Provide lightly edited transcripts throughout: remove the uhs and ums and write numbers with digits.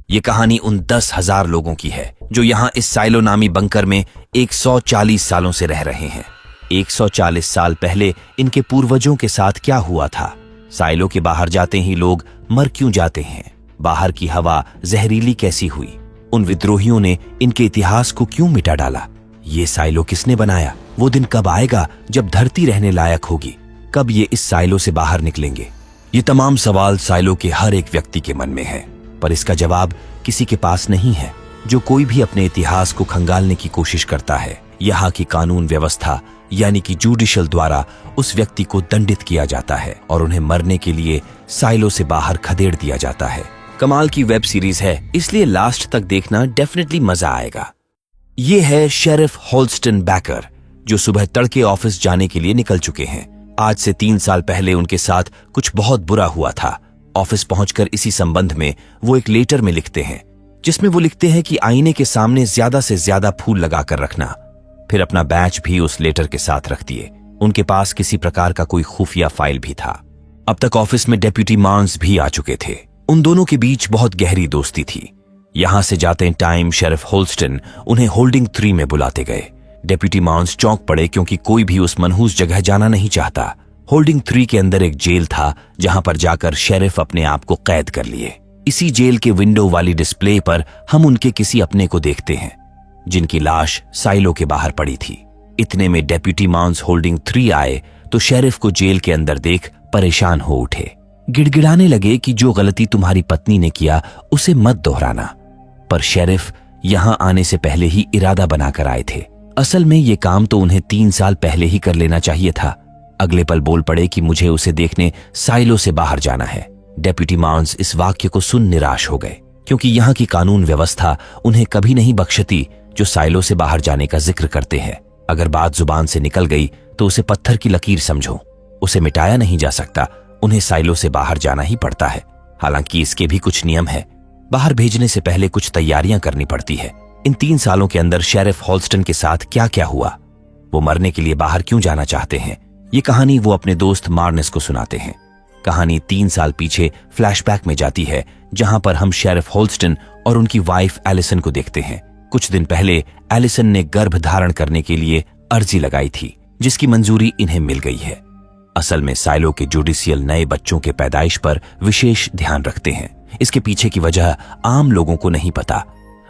ये कहानी उन 10,000 लोगों की है जो यहाँ इस साइलो नामी बंकर में 140 सालों से रह रहे हैं। 140 साल पहले इनके पूर्वजों के साथ क्या हुआ था? साइलो के बाहर जाते ही लोग मर क्यों जाते हैं? बाहर की हवा जहरीली कैसी हुई? उन विद्रोहियों ने इनके इतिहास को क्यों मिटा डाला? ये साइलो किसने बनाया? वो दिन कब आएगा जब धरती रहने लायक होगी? कब ये इस साइलो से बाहर निकलेंगे? ये तमाम सवाल साइलो के हर एक व्यक्ति के मन में है, पर इसका जवाब किसी के पास नहीं है। जो कोई भी अपने इतिहास को खंगालने की कोशिश करता है, यहाँ की कानून व्यवस्था यानी कि जुडिशल द्वारा उस व्यक्ति को दंडित किया जाता है और उन्हें मरने के लिए साइलो से बाहर खदेड़ दिया जाता है। कमाल की वेब सीरीज है, इसलिए लास्ट तक देखना, डेफिनेटली मजा आएगा। ये है शेरिफ होल्स्टन बैकर, जो सुबह तड़के ऑफिस जाने के लिए निकल चुके हैं। आज से 3 साल पहले उनके साथ कुछ बहुत बुरा हुआ था। ऑफिस पहुंचकर इसी संबंध में वो एक लेटर में लिखते हैं, जिसमें वो लिखते हैं कि आईने के सामने ज्यादा से ज्यादा फूल लगाकर रखना। फिर अपना बैच भी उस लेटर के साथ रख दिए। उनके पास किसी प्रकार का कोई खुफिया फाइल भी था। अब तक ऑफिस में डेप्यूटी मार्न्स भी आ चुके थे। उन दोनों के बीच बहुत गहरी दोस्ती थी। यहां से जाते टाइम शेरिफ होल्स्टन उन्हें होल्डिंग 3 में बुलाते गए। डेप्यूटी मार्न्स चौंक पड़े, क्योंकि कोई भी उस मनहूस जगह जाना नहीं चाहता। होल्डिंग 3 के अंदर एक जेल था, जहां पर जाकर शेरिफ अपने आप को कैद कर लिए। इसी जेल के विंडो वाली डिस्प्ले पर हम उनके किसी अपने को देखते हैं, जिनकी लाश साइलो के बाहर पड़ी थी। इतने में डेप्यूटी मार्न्स होल्डिंग 3 आए तो शेरिफ को जेल के अंदर देख परेशान हो उठे। गिड़गिड़ाने लगे कि जो गलती तुम्हारी पत्नी ने किया उसे मत दोहराना। पर शेरिफ यहां आने से पहले ही इरादा बनाकर आए थे। असल में ये काम तो उन्हें 3 साल पहले ही कर लेना चाहिए था। अगले पल बोल पड़े कि मुझे उसे देखने साइलो से बाहर जाना है। डेप्यूटी मार्न्स इस वाक्य को सुन निराश हो गए, क्योंकि यहाँ की कानून व्यवस्था उन्हें कभी नहीं बख्शती जो साइलो से बाहर जाने का जिक्र करते हैं। अगर बात जुबान से निकल गई तो उसे पत्थर की लकीर समझो, उसे मिटाया नहीं जा सकता। उन्हें साइलो से बाहर जाना ही पड़ता है। हालांकि इसके भी कुछ नियम है। बाहर भेजने से पहले कुछ तैयारियां करनी पड़ती है। इन 3 सालों के अंदर शेरिफ होल्स्टन के साथ क्या क्या हुआ, वो मरने के लिए बाहर क्यों जाना चाहते हैं, ये कहानी वो अपने दोस्त मार्नेस को सुनाते हैं। कहानी 3 साल पीछे फ्लैशबैक में जाती है, जहां पर हम शेरिफ होल्स्टन और उनकी वाइफ एलिसन को देखते हैं। कुछ दिन पहले एलिसन ने गर्भ धारण करने के लिए अर्जी लगाई थी, जिसकी मंजूरी इन्हें मिल गई है। असल में साइलो के जुडिशियल नए बच्चों के पैदाइश पर विशेष ध्यान रखते हैं। इसके पीछे की वजह आम लोगों को नहीं पता।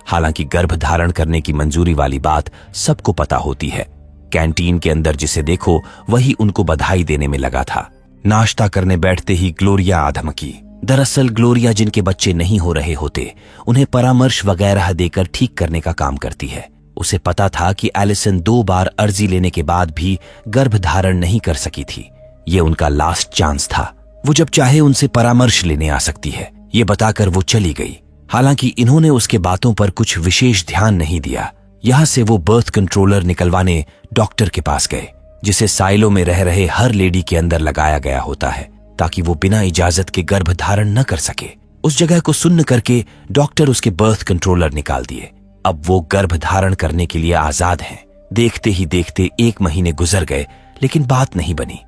हालांकि गर्भ धारण करने की मंजूरी वाली बात सबको पता होती है। कैंटीन के अंदर जिसे देखो वही उनको बधाई देने में लगा था। नाश्ता करने बैठते ही ग्लोरिया आ धमकी। दरअसल ग्लोरिया जिनके बच्चे नहीं हो रहे होते, उन्हें परामर्श वगैरह देकर ठीक करने का काम करती है। उसे पता था कि एलिसन 2 बार अर्जी लेने के बाद भी गर्भ धारण नहीं कर सकी थी। ये उनका लास्ट चांस था। वो जब चाहे उनसे परामर्श लेने आ सकती है, ये बताकर वो चली गई। हालांकि इन्होंने उसके बातों पर कुछ विशेष ध्यान नहीं दिया। यहां से वो बर्थ कंट्रोलर निकलवाने डॉक्टर के पास गए, जिसे साइलो में रह रहे हर लेडी के अंदर लगाया गया होता है, ताकि वो बिना इजाजत के गर्भ धारण न कर सके। उस जगह को सुन्न करके डॉक्टर उसके बर्थ कंट्रोलर निकाल दिए। अब वो गर्भ धारण करने के लिए आजाद हैं। देखते ही देखते 1 महीने गुजर गए, लेकिन बात नहीं बनी।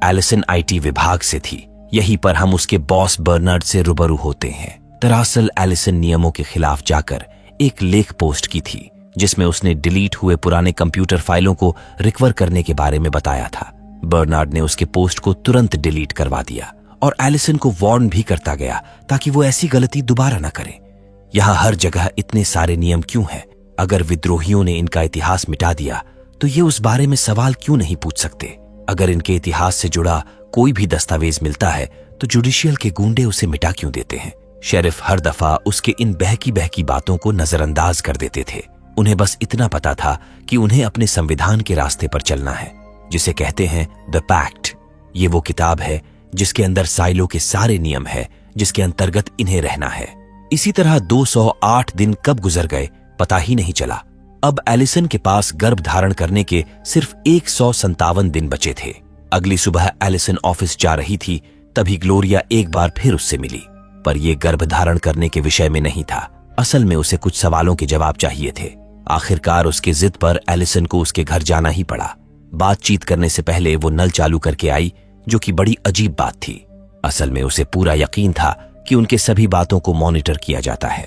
एलिसन IT विभाग से थी। यहीं पर हम उसके बॉस बर्नार्ड से रूबरू होते हैं। दरअसल एलिसन नियमों के खिलाफ जाकर एक लेख पोस्ट की थी, जिसमें उसने डिलीट हुए पुराने कंप्यूटर फाइलों को रिकवर करने के बारे में बताया था। बर्नार्ड ने उसके पोस्ट को तुरंत डिलीट करवा दिया और एलिसन को वार्न भी करता गया, ताकि वो ऐसी गलती दोबारा न करे। यहाँ हर जगह इतने सारे नियम क्यों हैं? अगर विद्रोहियों ने इनका इतिहास मिटा दिया तो ये उस बारे में सवाल क्यों नहीं पूछ सकते? अगर इनके इतिहास से जुड़ा कोई भी दस्तावेज मिलता है तो जुडिशियल के गुंडे उसे मिटा क्यों देते हैं? शेरिफ हर दफा उसके इन बहकी बहकी बातों को नजरअंदाज कर देते थे। उन्हें बस इतना पता था कि उन्हें अपने संविधान के रास्ते पर चलना है, जिसे कहते हैं द पैक्ट। ये वो किताब है जिसके अंदर साइलो के सारे नियम है, जिसके अंतर्गत इन्हें रहना है। इसी तरह 208 दिन कब गुजर गए पता ही नहीं चला। अब एलिसन के पास गर्भ धारण करने के सिर्फ 157 दिन बचे थे। अगली सुबह एलिसन ऑफिस जा रही थी, तभी ग्लोरिया एक बार फिर उससे मिली। पर यह गर्भ धारण करने के विषय में नहीं था। असल में उसे कुछ सवालों के जवाब चाहिए थे। आखिरकार उसकी जिद पर एलिसन को उसके घर जाना ही पड़ा। बातचीत करने से पहले वो नल चालू करके आई, जो कि बड़ी अजीब बात थी। असल में उसे पूरा यकीन था कि उनके सभी बातों को मॉनिटर किया जाता है।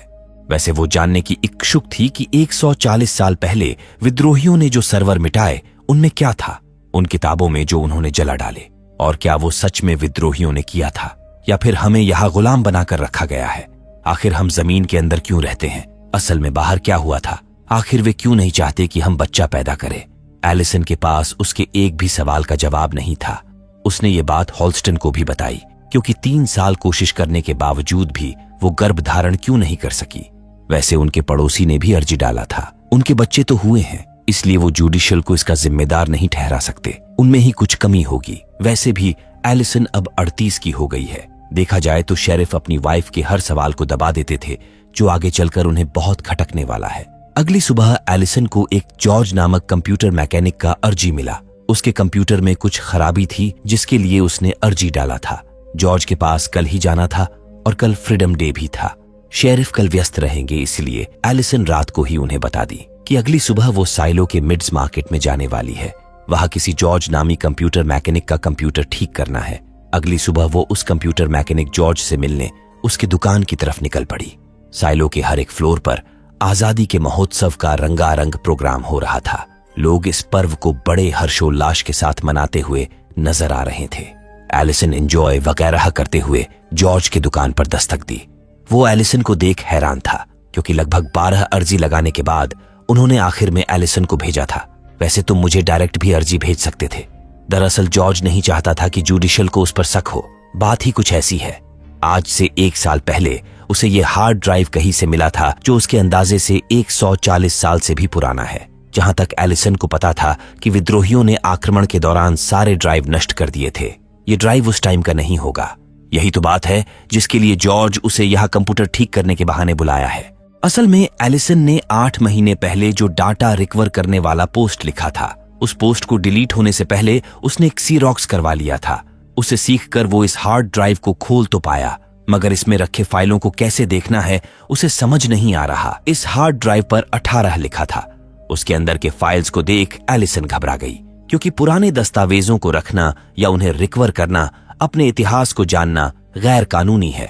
वैसे वो जानने की इच्छुक थी कि 140 साल पहले विद्रोहियों ने जो सर्वर मिटाए उनमें क्या था, उन किताबों में जो उन्होंने जला डाले, और क्या वो सच में विद्रोहियों ने किया था या फिर हमें यहाँ गुलाम बनाकर रखा गया है। आखिर हम जमीन के अंदर क्यों रहते हैं, असल में बाहर क्या हुआ था, आखिर वे क्यों नहीं चाहते कि हम बच्चा पैदा करें। एलिसन के पास उसके एक भी सवाल का जवाब नहीं था। उसने ये बात हॉल्स्टन को भी बताई, क्योंकि 3 साल कोशिश करने के बावजूद भी वो गर्भ धारण क्यों नहीं कर सकी। वैसे उनके पड़ोसी ने भी अर्जी डाला था, उनके बच्चे तो हुए हैं, इसलिए वो जुडिशियल को इसका जिम्मेदार नहीं ठहरा सकते, उनमें ही कुछ कमी होगी। वैसे भी एलिसन अब 38 की हो गई है। देखा जाए तो शेरिफ अपनी वाइफ के हर सवाल को दबा देते थे, जो आगे चलकर उन्हें बहुत खटकने वाला है। अगली सुबह एलिसन को एक जॉर्ज नामक कंप्यूटर मैकेनिक का अर्जी मिला। उसके कंप्यूटर में कुछ खराबी थी, जिसके लिए उसने अर्जी डाला था। जॉर्ज के पास कल ही जाना था और कल फ्रीडम डे भी था। शेरिफ कल व्यस्त रहेंगे, इसलिए एलिसन रात को ही उन्हें बता दी कि अगली सुबह वो साइलो के मिड्स मार्केट में जाने वाली है। वहां किसी जॉर्ज नामी कंप्यूटर मैकेनिक का कंप्यूटर ठीक करना है। अगली सुबह वो उस कंप्यूटर मैकेनिक जॉर्ज से मिलने उसकी दुकान की तरफ निकल पड़ी। साइलो के हर एक फ्लोर पर आजादी के महोत्सव का रंगारंग प्रोग्राम हो रहा था। लोग इस पर्व को बड़े हर्षोल्लास के साथ मनाते हुए नजर आ रहे थे। एलिसन एंजॉय वगैरह करते हुए जॉर्ज की दुकान पर दस्तक दी। वो एलिसन को देख हैरान था, क्योंकि लगभग 12 अर्जी लगाने के बाद उन्होंने आखिर में एलिसन को भेजा था। वैसे तो मुझे डायरेक्ट भी अर्जी भेज सकते थे। दरअसल जॉर्ज नहीं चाहता था कि जुडिशियल को उस पर शक हो। बात ही कुछ ऐसी है, आज से 1 साल पहले उसे ये हार्ड ड्राइव कहीं से मिला था, जो उसके अंदाजे से 140 साल से भी पुराना है। जहां तक एलिसन को पता था कि विद्रोहियों ने आक्रमण के दौरान सारे ड्राइव नष्ट कर दिए थे। ये ड्राइव उस टाइम का नहीं होगा। यही तो बात है जिसके लिए जॉर्ज उसे यहाँ कंप्यूटर ठीक करने के बहाने बुलाया है। असल में एलिसन ने 8 महीने पहले जो डाटा रिकवर करने वाला पोस्ट लिखा था, उस पोस्ट को डिलीट होने से पहले उसने एक सीरॉक्स करवा लिया था। उसे सीखकर वो इस हार्ड ड्राइव को खोल तो पाया, मगर इसमें रखे फाइलों को कैसे देखना है उसे समझ नहीं आ रहा। इस हार्ड ड्राइव पर 18 लिखा था। उसके अंदर के फाइल्स को देख एलिसन घबरा गई, क्योंकि पुराने दस्तावेजों को रखना या उन्हें रिकवर करना, अपने इतिहास को जानना गैर कानूनी है।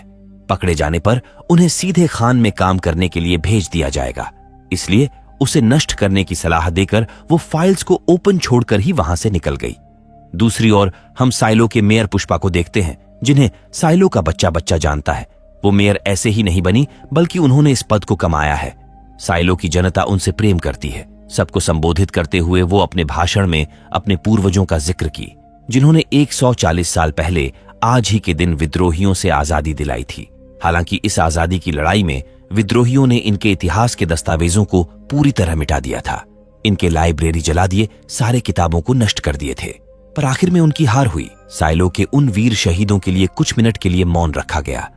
पकड़े जाने पर उन्हें सीधे खान में काम करने के लिए भेज दिया जाएगा। इसलिए उसे नष्ट करने की सलाह देकर वो फाइल्स को ओपन छोड़कर ही वहां से निकल गई। दूसरी ओर हम साइलो के मेयर पुष्पा को देखते हैं, जिन्हें साइलो का बच्चा बच्चा जानता है। वो मेयर ऐसे ही नहीं बनी, बल्कि उन्होंने इस पद को कमाया है। साइलो की जनता उनसे प्रेम करती है। सबको संबोधित करते हुए वो अपने भाषण में अपने पूर्वजों का जिक्र की, जिन्होंने 140 साल पहले आज ही के दिन विद्रोहियों से आजादी दिलाई थी। हालांकि इस आजादी की लड़ाई में विद्रोहियों ने इनके इतिहास के दस्तावेजों को पूरी तरह मिटा दिया था। इनके लाइब्रेरी जला दिए, सारे किताबों को नष्ट कर दिए थे। पर आखिर में उनकी हार हुई। साइलो के उन वीर शहीदों के लिए कुछ मिनट के लिए मौन रखा गया।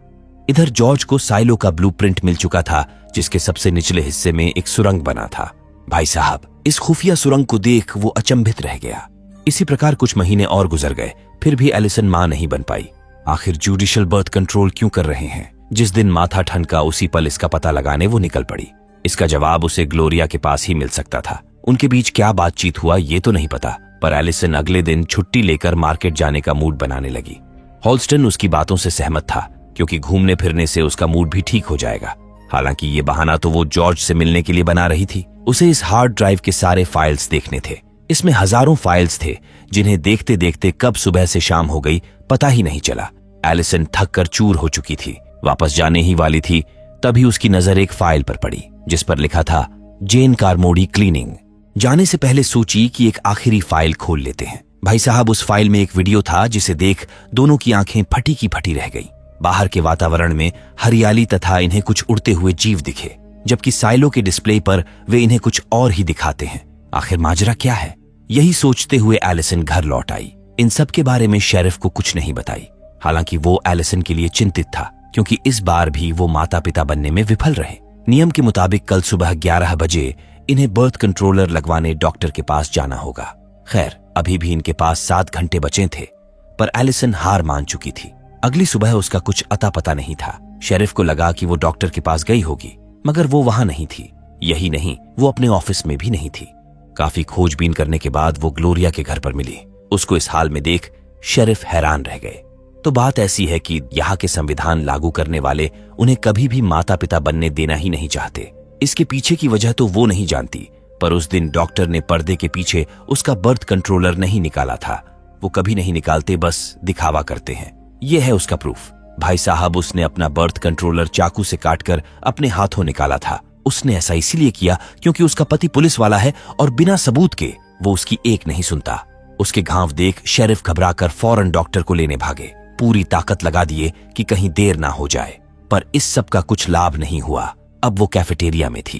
इधर जॉर्ज को साइलो का ब्लूप्रिंट मिल चुका था, जिसके सबसे निचले हिस्से में एक सुरंग बना था। भाई साहब, इस खुफिया सुरंग को देख वो अचंभित रह गया। इसी प्रकार कुछ महीने और गुजर गए, फिर भी एलिसन मां नहीं बन पाई। आखिर जुडिशियल बर्थ कंट्रोल क्यों कर रहे हैं? जिस दिन माथा ठनका, उसी पल इसका पता लगाने वो निकल पड़ी। इसका जवाब उसे ग्लोरिया के पास ही मिल सकता था। उनके बीच क्या बातचीत हुआ ये तो नहीं पता, पर एलिसन अगले दिन छुट्टी लेकर मार्केट जाने का मूड बनाने लगी। हॉल्स्टन उसकी बातों से सहमत था, क्योंकि घूमने फिरने से उसका मूड भी ठीक हो जाएगा। हालांकि ये बहाना तो वो जॉर्ज से मिलने के लिए बना रही थी। उसे इस हार्ड ड्राइव के सारे फाइल्स देखने थे। इसमें हजारों फाइल्स थे, जिन्हें देखते देखते कब सुबह से शाम हो गई पता ही नहीं चला। एलिसन थक कर चूर हो चुकी थी, वापस जाने ही वाली थी, तभी उसकी नजर एक फाइल पर पड़ी, जिस पर लिखा था जेन कारमोडी क्लीनिंग। जाने से पहले सोची कि एक आखिरी फाइल खोल लेते हैं। भाई साहब, उस फाइल में एक वीडियो था, जिसे देख दोनों की आंखें फटी की फटी रह गई। बाहर के वातावरण में हरियाली तथा इन्हें कुछ उड़ते हुए जीव दिखे, जबकि साइलो के डिस्प्ले पर वे इन्हें कुछ और ही दिखाते हैं। आखिर माजरा क्या है? यही सोचते हुए एलिसन घर लौट आई। इन सब के बारे में शेरिफ को कुछ नहीं बताई। हालांकि वो एलिसन के लिए चिंतित था, क्योंकि इस बार भी वो माता पिता बनने में विफल रहे। नियम के मुताबिक कल सुबह 11 बजे इन्हें बर्थ कंट्रोलर लगवाने डॉक्टर के पास जाना होगा। खैर, अभी भी इनके पास 7 घंटे बचे थे, पर एलिसन हार मान चुकी थी। अगली सुबह उसका कुछ अता पता नहीं था। शेरिफ को लगा कि वो डॉक्टर के पास गई होगी, मगर वो वहां नहीं थी। यही नहीं, वो अपने ऑफिस में भी नहीं थी। काफी खोजबीन करने के बाद वो ग्लोरिया के घर पर मिली। उसको इस हाल में देख शेरिफ हैरान रह गए। तो बात ऐसी है कि यहाँ के संविधान लागू करने वाले उन्हें कभी भी माता पिता बनने देना ही नहीं चाहते। इसके पीछे की वजह तो वो नहीं जानती, पर उस दिन डॉक्टर ने पर्दे के पीछे उसका बर्थ कंट्रोलर नहीं निकाला था। वो कभी नहीं निकालते, बस दिखावा करते हैं। ये है उसका प्रूफ। भाई साहब, उसने अपना बर्थ कंट्रोलर चाकू से काटकर अपने हाथों निकाला था। उसने ऐसा इसीलिए किया क्योंकि उसका पति पुलिस वाला है और बिना सबूत के वो उसकी एक नहीं सुनता। उसके घाव देख शेरिफ घबराकर फौरन डॉक्टर को लेने भागे। पूरी ताकत लगा दिए कि कहीं देर ना हो जाए, पर इस सब का कुछ लाभ नहीं हुआ। अब वो कैफेटेरिया में थी।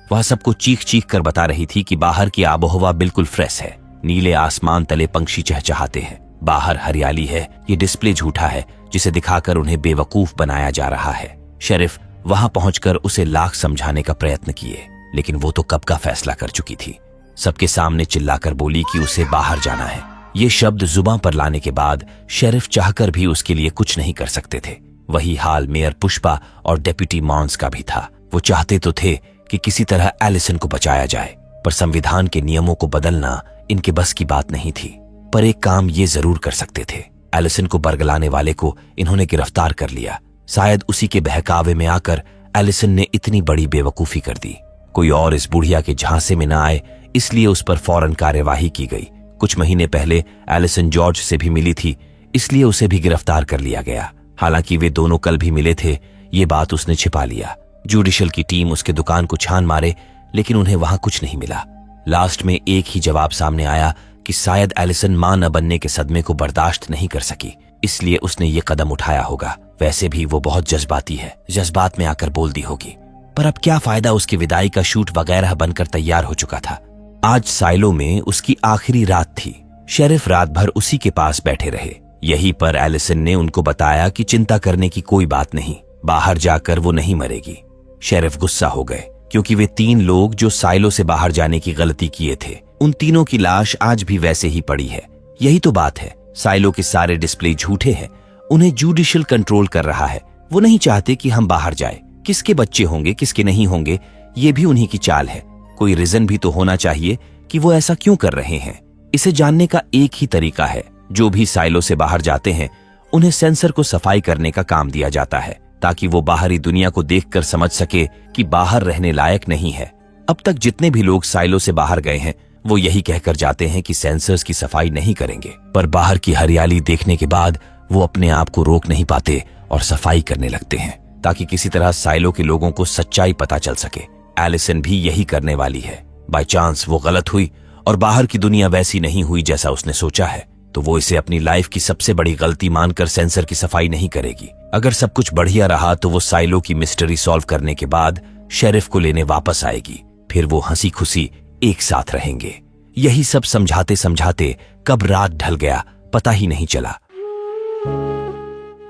वह सबको चीख चीख कर बता रही थी कि बाहर की आबोहवा बिल्कुल फ्रेश है। नीले आसमान तले पंछी चहचहाते हैं, बाहर हरियाली है। ये डिस्प्ले झूठा है जिसे दिखाकर उन्हें बेवकूफ बनाया जा रहा है। शेरिफ वहां पहुंचकर उसे लाख समझाने का प्रयत्न किए, लेकिन वो तो कब का फैसला कर चुकी थी। सबके सामने चिल्लाकर बोली कि उसे बाहर जाना है। ये शब्द जुबान पर लाने के बाद शेरिफ चाहकर भी उसके लिए कुछ नहीं कर सकते थे। वही हाल मेयर पुष्पा और डेप्यूटी मॉन्स का भी था। वो चाहते तो थे कि किसी तरह एलिसन को बचाया जाए, पर संविधान के नियमों को बदलना इनके बस की बात नहीं थी। पर एक काम ये जरूर कर सकते थे। एलिसन को बरगलाने वाले को इन्होंने गिरफ्तार कर लिया। शायद उसी के बहकावे में आकर एलिसन ने इतनी बड़ी बेवकूफी कर दी। कोई और इस बुढ़िया के झांसे में न आए, इसलिए उस पर फौरन कार्यवाही की गई। कुछ महीने पहले एलिसन जॉर्ज से भी मिली थी, इसलिए उसे भी गिरफ्तार कर लिया गया। हालांकि वे दोनों कल भी मिले थे, ये बात उसने छिपा लिया। जुडिशल की टीम उसके दुकान को छान मारे, लेकिन उन्हें वहां कुछ नहीं मिला। लास्ट में एक ही जवाब सामने आया कि शायद एलिसन मां न बनने के सदमे को बर्दाश्त नहीं कर सकी, इसलिए उसने ये कदम उठाया होगा। वैसे भी वो बहुत जज्बाती है, जज्बात में आकर बोल दी होगी। पर अब क्या फायदा, उसकी विदाई का शूट वगैरह बनकर तैयार हो चुका था। आज साइलो में उसकी आखिरी रात थी। शेरिफ रात भर उसी के पास बैठे रहे। यहीं पर एलिसन ने उनको बताया कि चिंता करने की कोई बात नहीं, बाहर जाकर वो नहीं मरेगी। शेरिफ गुस्सा हो गए क्योंकि वे 3 लोग जो साइलो से बाहर जाने की गलती किए थे, उन तीनों की लाश आज भी वैसे ही पड़ी है। यही तो बात है, साइलो के सारे डिस्प्ले झूठे हैं। उन्हें जुडिशल कंट्रोल कर रहा है। वो नहीं चाहते कि हम बाहर जाए। किसके बच्चे होंगे, किसके नहीं होंगे, ये भी उन्हीं की चाल है। कोई रीजन भी तो होना चाहिए कि वो ऐसा क्यों कर रहे हैं। इसे जानने का एक ही तरीका है। जो भी साइलो से बाहर जाते हैं, उन्हें सेंसर को सफाई करने का काम दिया जाता है, ताकि वो बाहरी दुनिया को देखकर समझ सके कि बाहर रहने लायक नहीं है। अब तक जितने भी लोग साइलो से बाहर गए हैं, वो यही कहकर जाते हैं कि सेंसर्स की सफाई नहीं करेंगे, पर बाहर की हरियाली देखने के बाद वो अपने आप को रोक नहीं पाते और सफाई करने लगते हैं, ताकि किसी तरह साइलो के लोगों को सच्चाई पता चल सके। एलिसन भी यही करने वाली है। बाय चांस वो गलत हुई और बाहर की दुनिया वैसी नहीं हुई जैसा उसने सोचा है, तो वो इसे अपनी लाइफ की सबसे बड़ी गलती मानकर सेंसर की सफाई नहीं करेगी। अगर सब कुछ बढ़िया रहा तो वो साइलो की मिस्ट्री सॉल्व करने के बाद शेरिफ को लेने वापस आएगी। फिर वो हंसी खुशी एक साथ रहेंगे। यही सब समझाते समझाते कब रात ढल गया पता ही नहीं चला।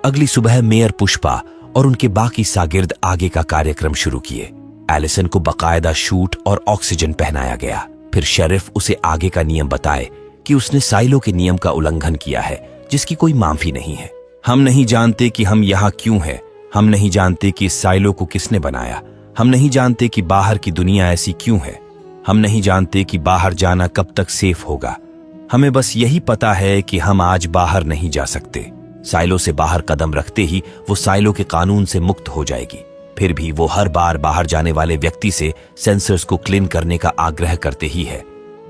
अगली सुबह मेयर पुष्पा और उनके बाकी शागिर्द आगे का कार्यक्रम शुरू किए। एलिसन को बकायदा शूट और ऑक्सीजन पहनाया गया। फिर शेरिफ उसे आगे का नियम बताए कि उसने साइलो के नियम का उल्लंघन किया है, जिसकी कोई माफी नहीं है। हम नहीं जानते कि हम यहाँ क्यों हैं। हम नहीं जानते कि इस साइलो को किसने बनाया। हम नहीं जानते कि बाहर की दुनिया ऐसी क्यों है। हम नहीं जानते कि बाहर जाना कब तक सेफ होगा। हमें बस यही पता है कि हम आज बाहर नहीं जा सकते। साइलो से बाहर कदम रखते ही वो साइलो के कानून से मुक्त हो जाएगी। फिर भी वो हर बार बाहर जाने वाले व्यक्ति से सेंसर्स को क्लीन करने का आग्रह करते ही है,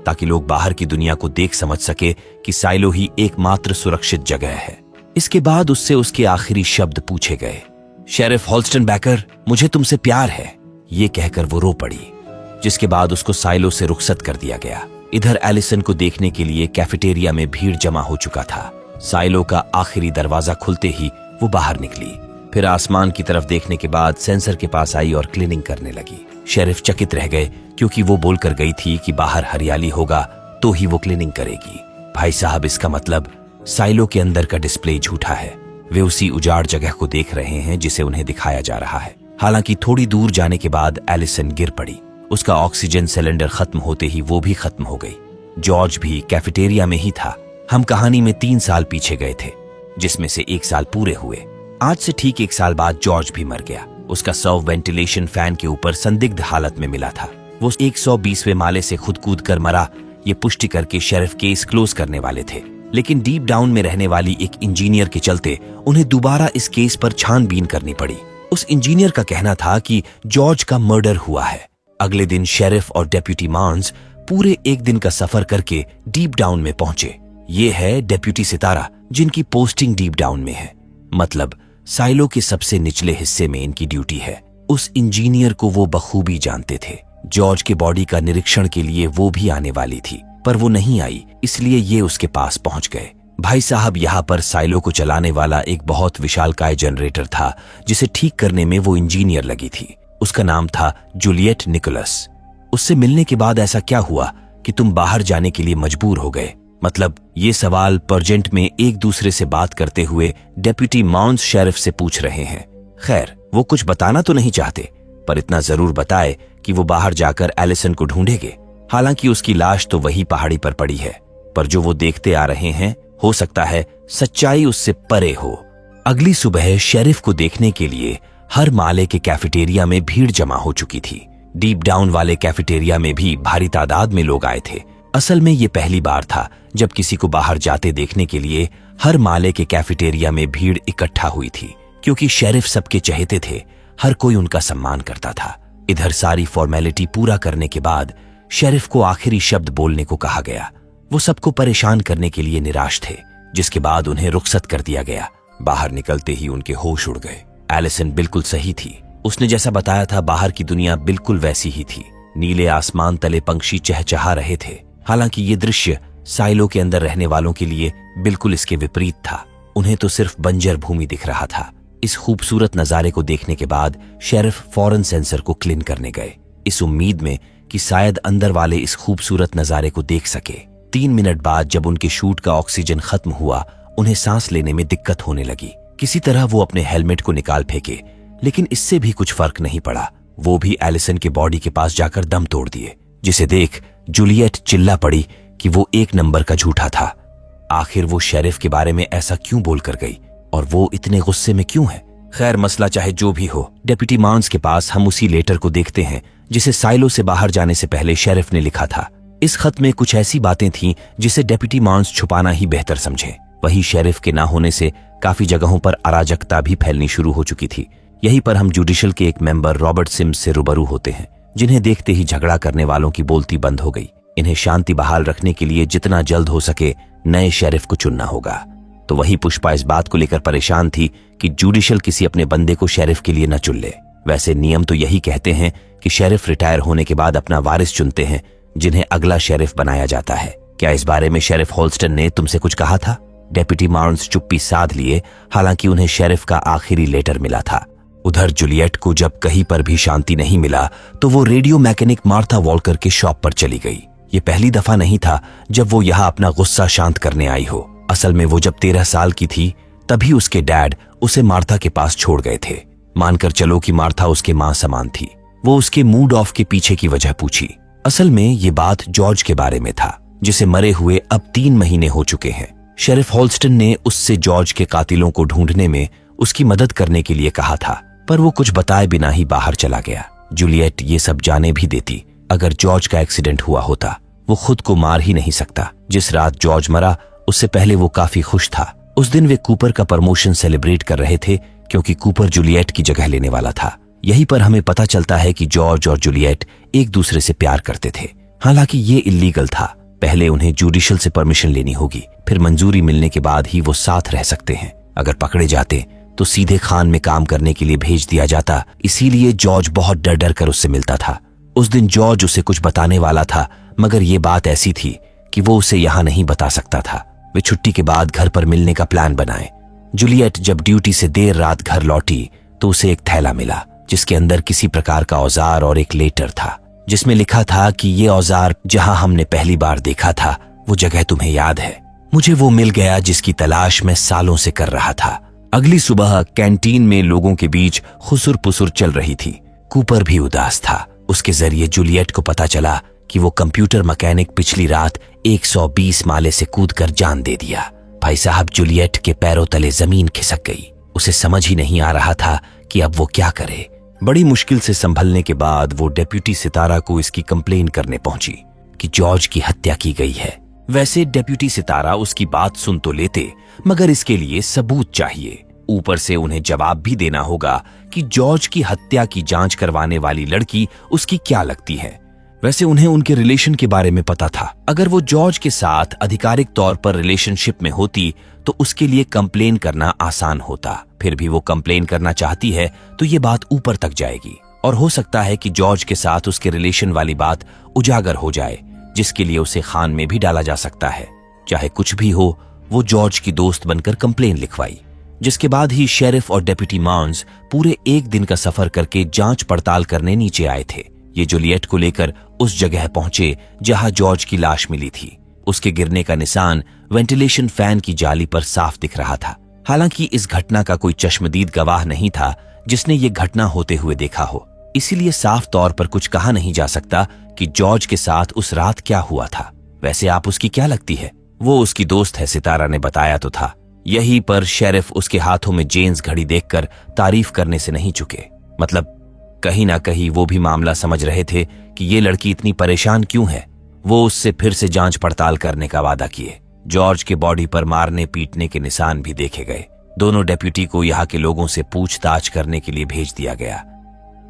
ताकि लोग बाहर की दुनिया को देख समझ सके कि साइलो ही एकमात्र सुरक्षित जगह है। इसके बाद उससे उसके आखिरी शब्द पूछे गए। शेरिफ हॉल्स्टनबेकर, मुझे तुमसे प्यार है, ये कहकर वो रो पड़ी, जिसके बाद उसको साइलो से रुखसत कर दिया गया। इधर एलिसन को देखने के लिए कैफेटेरिया में भीड़ जमा हो चुका था। साइलो का आखिरी दरवाजा खुलते ही वो बाहर निकली। फिर आसमान की तरफ देखने के बाद सेंसर के पास आई और क्लीनिंग करने लगी। शेरिफ चकित रह गए क्योंकि वो बोलकर गई थी कि बाहर हरियाली होगा तो ही वो क्लीनिंग करेगी। भाई साहब, इसका मतलब साइलो के अंदर का डिस्प्ले झूठा है। वे उसी उजाड़ जगह को देख रहे हैं जिसे उन्हें दिखाया जा रहा है। हालांकि थोड़ी दूर जाने के बाद एलिसन गिर पड़ी। उसका ऑक्सीजन सिलेंडर खत्म होते ही वो भी खत्म हो गई। जॉर्ज भी कैफेटेरिया में ही था। हम कहानी में 3 साल पीछे गए थे, जिसमें से 1 साल पूरे हुए। आज से ठीक 1 साल बाद जॉर्ज भी मर गया। उसका शव वेंटिलेशन फैन के ऊपर संदिग्ध हालत में मिला था। वो 120वें माले से खुद कूद कर मरा, ये पुष्टि करके शेरिफ केस क्लोज करने वाले थे। लेकिन डीप डाउन में रहने वाली एक इंजीनियर के चलते उन्हें दोबारा इस केस पर छानबीन करनी पड़ी। उस इंजीनियर का कहना था कि जॉर्ज का मर्डर हुआ है। अगले दिन शेरिफ और डेप्यूटी मार्न्स पूरे एक दिन का सफर करके डीप डाउन में पहुंचे। ये है डेप्यूटी सितारा, जिनकी पोस्टिंग डीप डाउन में है, मतलब साइलो के सबसे निचले हिस्से में इनकी ड्यूटी है। उस इंजीनियर को वो बखूबी जानते थे। जॉर्ज के बॉडी का निरीक्षण के लिए वो भी आने वाली थी, पर वो नहीं आई, इसलिए ये उसके पास पहुंच गए। भाई साहब, यहाँ पर साइलो को चलाने वाला एक बहुत विशालकाय जनरेटर था, जिसे ठीक करने में वो इंजीनियर लगी थी। उसका नाम था जूलियट निकोलस। उससे मिलने के बाद ऐसा क्या हुआ कि तुम बाहर जाने के लिए मजबूर हो गए? मतलब ये सवाल परजेंट में एक दूसरे से बात करते हुए डेप्यूटी माउंस शेरिफ से पूछ रहे हैं। खैर, वो कुछ बताना तो नहीं चाहते, पर इतना जरूर बताए कि वो बाहर जाकर एलिसन को ढूंढेंगे। हालांकि उसकी लाश तो वही पहाड़ी पर पड़ी है, पर जो वो देखते आ रहे हैं, हो सकता है सच्चाई उससे परे हो। अगली सुबह शेरिफ को देखने के लिए हर माले के कैफेटेरिया में भीड़ जमा हो चुकी थी। डीप डाउन वाले कैफेटेरिया में भी भारी तादाद में लोग आए थे। असल में ये पहली बार था जब किसी को बाहर जाते देखने के लिए हर माले के कैफेटेरिया में भीड़ इकट्ठा हुई थी, क्योंकि शेरिफ सबके चहेते थे, हर कोई उनका सम्मान करता था। इधर सारी फॉर्मेलिटी पूरा करने के बाद शेरिफ को आखिरी शब्द बोलने को कहा गया। वो सबको परेशान करने के लिए निराश थे, जिसके बाद उन्हें रुखसत कर दिया गया। बाहर निकलते ही उनके होश उड़ गए। एलिसन बिल्कुल सही थी। उसने जैसा बताया था, बाहर की दुनिया बिल्कुल वैसी ही थी। नीले आसमान तले पंछी चहचहा रहे थे। हालांकि ये दृश्य साइलो के अंदर रहने वालों के लिए बिल्कुल इसके विपरीत था। उन्हें तो सिर्फ बंजर भूमि दिख रहा था। इस खूबसूरत नजारे को देखने के बाद शेरिफ फौरन सेंसर को क्लीन करने गए, इस उम्मीद में कि शायद अंदर वाले इस खूबसूरत नजारे को देख सके। 3 मिनट बाद जब उनके शूट का ऑक्सीजन खत्म हुआ, उन्हें सांस लेने में दिक्कत होने लगी। किसी तरह वो अपने हेलमेट को निकाल फेंके, लेकिन इससे भी कुछ फर्क नहीं पड़ा। वो भी एलिसन के बॉडी के पास जाकर दम तोड़ दिए, जिसे देख जूलियट चिल्ला पड़ी कि वो 1 नंबर का झूठा था। आखिर वो शेरिफ के बारे में ऐसा क्यों बोल कर गई, और वो इतने गुस्से में क्यों है? खैर, मसला चाहे जो भी हो, डेप्यूटी मार्न्स के पास हम उसी लेटर को देखते हैं जिसे साइलो से बाहर जाने से पहले शेरिफ ने लिखा था। इस खत में कुछ ऐसी बातें थीं जिसे डेप्यूटी मार्न्स छुपाना ही बेहतर समझे। वहीं शेरिफ के ना होने से काफी जगहों पर अराजकता भी फैलनी शुरू हो चुकी थी। यहीं पर हम जुडिशल के एक मेंबर रॉबर्ट सिम्स से रूबरू होते हैं, जिन्हें देखते ही झगड़ा करने वालों की बोलती बंद हो गई। इन्हें शांति बहाल रखने के लिए जितना जल्द हो सके नए शेरिफ को चुनना होगा। तो वही पुष्पा इस बात को लेकर परेशान थी कि जुडिशल किसी अपने बंदे को शेरिफ के लिए न चुन ले। वैसे नियम तो यही कहते हैं कि शेरिफ रिटायर होने के बाद अपना वारिस चुनते हैं, जिन्हें अगला शेरिफ बनाया जाता है। क्या इस बारे में शेरिफ होल्स्टन ने तुमसे कुछ कहा था? डेप्यूटी मार्न्स चुप्पी साध लिए, हालांकि उन्हें शेरिफ का आखिरी लेटर मिला था। उधर जूलियट को जब कहीं पर भी शांति नहीं मिला तो वो रेडियो मैकेनिक मार्था वॉल्कर के शॉप पर चली गई। ये पहली दफा नहीं था जब वो यहाँ अपना गुस्सा शांत करने आई हो। असल में वो जब 13 साल की थी तभी उसके डैड उसे मार्था के पास छोड़ गए थे। मानकर चलो कि मार्था उसके मां समान थी। वो उसके मूड ऑफ के पीछे की वजह पूछी। असल में ये बात जॉर्ज के बारे में था, जिसे मरे हुए अब 3 महीने हो चुके हैं। शेरिफ होल्स्टन ने उससे जॉर्ज के कातिलों को ढूंढने में उसकी मदद करने के लिए कहा था, पर वो कुछ बताए बिना ही बाहर चला गया। जूलियट ये सब जाने भी देती। अगर जॉर्ज का एक्सीडेंट हुआ होता, वो खुद को मार ही नहीं सकता। जिस रात जॉर्ज मरा उससे पहले वो काफी खुश था। उस दिन वे कूपर का प्रमोशन सेलिब्रेट कर रहे थे, क्योंकि कूपर जूलियट की जगह लेने वाला था। यहीं पर हमें पता चलता है कि जॉर्ज और जूलियट एक दूसरे से प्यार करते थे। हालांकि ये इल्लीगल था। पहले उन्हें जुडिशल से परमिशन लेनी होगी, फिर मंजूरी मिलने के बाद ही वो साथ रह सकते हैं। अगर पकड़े जाते तो सीधे खान में काम करने के लिए भेज दिया जाता। इसीलिए जॉर्ज बहुत डर डर कर उससे मिलता था। उस दिन जॉर्ज उसे कुछ बताने वाला था, मगर ये बात ऐसी थी कि वो उसे यहाँ नहीं बता सकता था। वे छुट्टी के बाद घर पर मिलने का प्लान बनाए। जूलियट जब ड्यूटी से देर रात घर लौटी तो उसे एक थैला मिला, जिसके अंदर किसी प्रकार का औजार और एक लेटर था, जिसमें लिखा था कि ये औजार जहां हमने पहली बार देखा था वो जगह तुम्हें याद है। मुझे वो मिल गया जिसकी तलाश मैं सालों से कर रहा था। अगली सुबह कैंटीन में लोगों के बीच खुसुर पुसुर चल रही थी। कूपर भी उदास था। उसके जरिए जूलियट को पता चला कि वो कंप्यूटर मैकेनिक पिछली रात 120 माले से कूदकर जान दे दिया। भाई साहब, जूलियट के पैरों तले जमीन खिसक गई। उसे समझ ही नहीं आ रहा था कि अब वो क्या करे। बड़ी मुश्किल से संभलने के बाद वो डेप्यूटी सितारा को इसकी कंप्लेन करने पहुंची कि जॉर्ज की हत्या की गई है। वैसे डेप्यूटी सितारा उसकी बात सुन तो लेते, मगर इसके लिए सबूत चाहिए। ऊपर से उन्हें जवाब भी देना होगा कि जॉर्ज की हत्या की जांच करवाने वाली लड़की उसकी क्या लगती है। वैसे उन्हें उनके रिलेशन के बारे में पता था। अगर वो जॉर्ज के साथ आधिकारिक तौर पर रिलेशनशिप में होती तो उसके लिए कंप्लेन करना आसान होता। फिर भी वो कंप्लेन करना चाहती है तो ये बात ऊपर तक जाएगी और हो सकता है कि जॉर्ज के साथ उसके रिलेशन वाली बात उजागर हो जाए, जिसके लिए उसे खान में भी डाला जा सकता है। चाहे कुछ भी हो, वो जॉर्ज की दोस्त बनकर कंप्लेन लिखवाई, जिसके बाद ही शेरिफ और डेप्यूटी माउंस पूरे एक दिन का सफर करके जांच पड़ताल करने नीचे आए थे। ये जूलियट को लेकर उस जगह पहुंचे जहां जॉर्ज की लाश मिली थी। उसके गिरने का निशान वेंटिलेशन फैन की जाली पर साफ दिख रहा था। हालांकि इस घटना का कोई चश्मदीद गवाह नहीं था जिसने ये घटना होते हुए देखा हो, इसीलिए साफ तौर पर कुछ कहा नहीं जा सकता कि जॉर्ज के साथ उस रात क्या हुआ था। वैसे आप उसकी क्या लगती है? वो उसकी दोस्त है, सितारा ने बताया तो था। यहीं पर शेरिफ उसके हाथों में जेन्स घड़ी देखकर तारीफ करने से नहीं चुके। मतलब कहीं ना कहीं वो भी मामला समझ रहे थे कि ये लड़की इतनी परेशान क्यों है। वो उससे फिर से जांच पड़ताल करने का वादा किए। जॉर्ज के बॉडी पर मारने पीटने के निशान भी देखे गए। दोनों डेप्यूटी को यहाँ के लोगों से पूछताछ करने के लिए भेज दिया गया।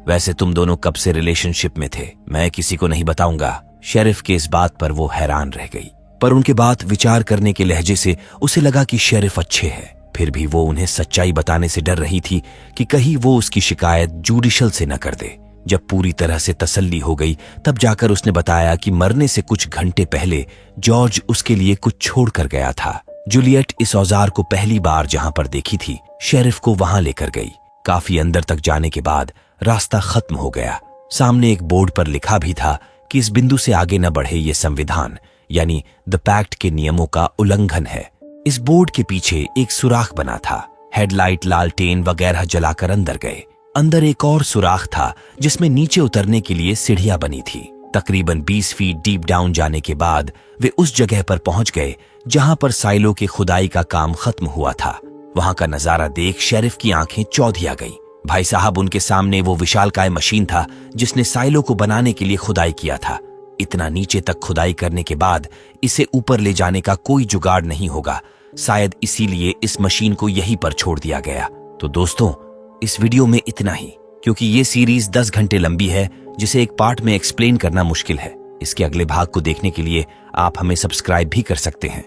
वैसे तुम दोनों कब से रिलेशनशिप में थे? मैं किसी को नहीं बताऊंगा। शेरिफ के इस बात पर वो हैरान रह गई, पर उनके बात विचार करने के लहजे से उसे लगा कि शेरिफ अच्छे हैं। फिर भी वो उन्हें सच्चाई बताने से डर रही थी कि कहीं वो उसकी शिकायत जुडिशल से न कर दे। जब पूरी तरह से तसल्ली हो गई तब जाकर उसने बताया कि मरने से कुछ घंटे पहले जॉर्ज उसके लिए कुछ छोड़ कर गया था। जूलियट इस औजार को पहली बार जहां पर देखी थी, शेरिफ को वहां लेकर गई। काफी अंदर तक जाने के बाद रास्ता खत्म हो गया। सामने एक बोर्ड पर लिखा भी था कि इस बिंदु से आगे न बढ़े, ये संविधान यानी द पैक्ट के नियमों का उल्लंघन है। इस बोर्ड के पीछे एक सुराख बना था। हेडलाइट, लालटेन वगैरह जलाकर अंदर गए। अंदर एक और सुराख था जिसमें नीचे उतरने के लिए सीढ़ियां बनी थी। तकरीबन 20 फीट डीप डाउन जाने के बाद वे उस जगह पर पहुंच गए जहां पर साइलो के खुदाई का काम खत्म हुआ था। वहां का नजारा देख शेरिफ की आंखें चौधिया गईं। भाई साहब, उनके सामने वो विशालकाय मशीन था जिसने साइलो को बनाने के लिए खुदाई किया था। इतना नीचे तक खुदाई करने के बाद इसे ऊपर ले जाने का कोई जुगाड़ नहीं होगा। शायद इसीलिए इस मशीन को यहीं पर छोड़ दिया गया। तो दोस्तों, इस वीडियो में इतना ही, क्योंकि ये सीरीज 10 घंटे लंबी है जिसे एक पार्ट में एक्सप्लेन करना मुश्किल है। इसके अगले भाग को देखने के लिए आप हमें सब्सक्राइब भी कर सकते हैं।